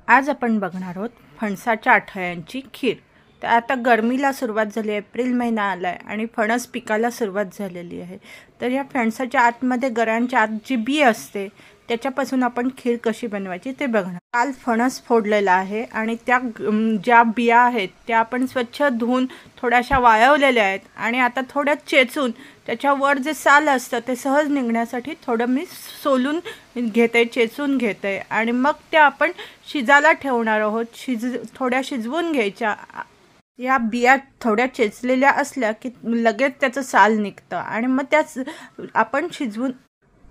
आज आपण बघणार आहोत फणसाच्या आठवड्यांची खीर। तर आता गरमीला सुरुवात झाली आहे, एप्रिल महिना आला आहे आणि फणस पिकाला सुरुवात झालेली आहे। तर या फणसाच्या आतमध्ये गऱ्यांच्या आत जी बी असते त्याच्यापासून आपण खीर कशी बनवायची ते बघणार। काल फणस फोडलेला आहे आणि त्या ज्या बिया आहेत त्या आपण स्वच्छ धुवून थोड्याशा वाळवलेल्या आहेत आणि आता थोड्या चेचून त्याच्यावर जे साल असतं ते सहज निघण्यासाठी थोडं मी सोलून घेते, चेचून घेते आणि मग त्या आपण शिजायला ठेवणार आहोत। थोड्या शिजवून घ्यायच्या। या बिया थोड्या चेचलेल्या असल्या की लगेच त्याचं साल निघतं आणि मग त्याच आपण शिजवून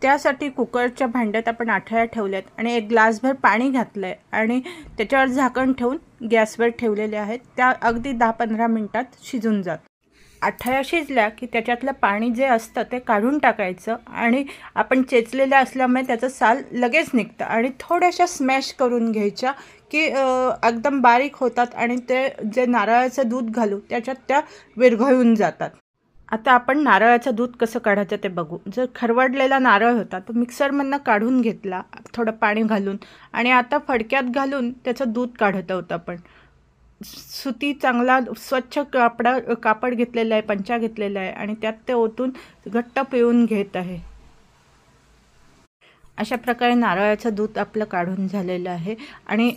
त्यासाठी कुकरच्या भांड्यात आपण आठया ठेवल्यात आणि एक ग्लासभर पाणी घातलंय आणि त्याच्यावर झाकण ठेवून गॅसवर ठेवलेले आहेत। त्या अगदी 10-15 मिनिटात शिजून जात। आठया शिजल्या की त्याच्यातलं पाणी जे असतं ते काढून टाकायचं आणि आपण चेचलेल्या असल्यामुळे त्याचं साल लगेच निघतं आणि थोड्याशा स्मॅश करून घ्यायच्या की एकदम बारीक होतात आणि ते जे नारळाचं दूध घालू त्याच्यात त्या विरघळून जातात। आता आपण नारळाचं दूध कसं काढायचं ते बघू। जर खरवडलेला नारळ होता तो मिक्सरमधनं काढून घेतला थोडं पाणी घालून आणि आता फडक्यात घालून त्याचं दूध काढत आहोत आपण। सुती चांगला स्वच्छ कापड घेतलेला आहे, पंचा घेतलेला आहे आणि त्यात ते ओतून घट्ट पिळून घेत आहे। अशा प्रकारे नारळाचं दूध आपलं काढून झालेलं आहे आणि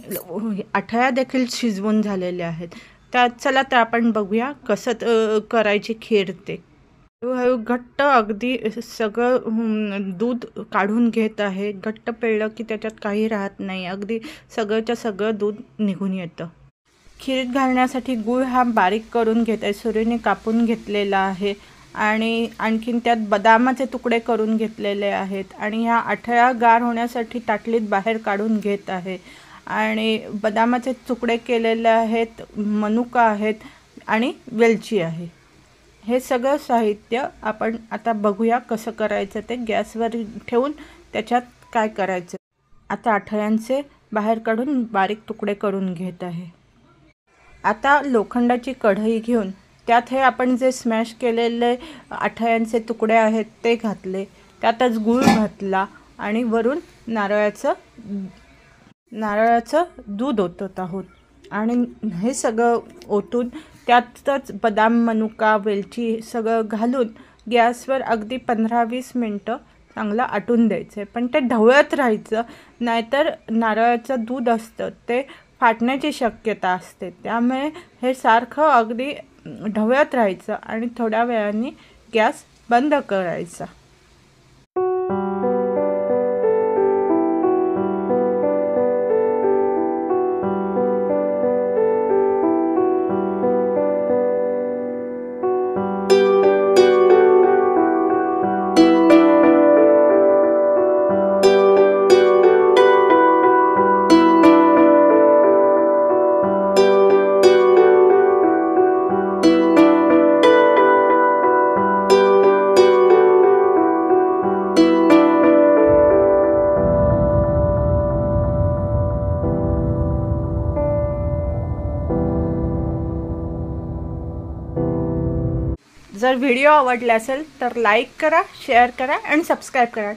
आठया देखील शिजवून झालेले आहेत। तर चला तर आपण बघूया कसं करायची खीर ते। हळूहळू घट्ट अगदी सगळं दूध काढून घेत आहे। घट्ट पिळलं की त्याच्यात काही राहत नाही, अगदी सगळंच्या सगळं दूध निघून येतं। खीरीत घालण्यासाठी गूळ हा बारीक करून घेत आहे, सुरीने कापून घेतलेला आहे आणि आणखीन त्यात बदामाचे तुकडे करून घेतलेले आहेत आणि ह्या आठया गार होण्यासाठी ताटलीत बाहेर काढून घेत आहे आणि बदामाचे तुकडे केलेले आहेत, मनुका आहेत आणि वेलची आहे। हे सगळं साहित्य आपण आता बघूया कसं करायचं ते। गॅसवर ठेवून त्याच्यात काय करायचं। आता आठयांचे बाहेर काढून बारीक तुकडे करून घेत आहे। आता लोखंडाची कढई घेऊन त्यात हे आपण जे स्मॅश केलेले आठयांचे तुकडे आहेत ते घातले, त्यातच गूळ घातला आणि वरून नारळाचं दूध ओतत आहोत आणि हे सगळं ओतून त्यातच बदाम, मनुका, वेलची सगळं घालून गॅसवर अगदी 15-20 मिनटं चांगलं आटून द्यायचं आहे। पण ते ढवळत राहायचं, नाहीतर नारळाचं दूध असतं ते फाटण्याची शक्यता असते। त्यामुळे हे सारखं अगदी ढवळत राहायचं आणि थोड्या वेळाने गॅस बंद करायचा। जर व्हिडिओ आवडला असेल तर लाईक करा, शेअर करा आणि सबस्क्राईब करा।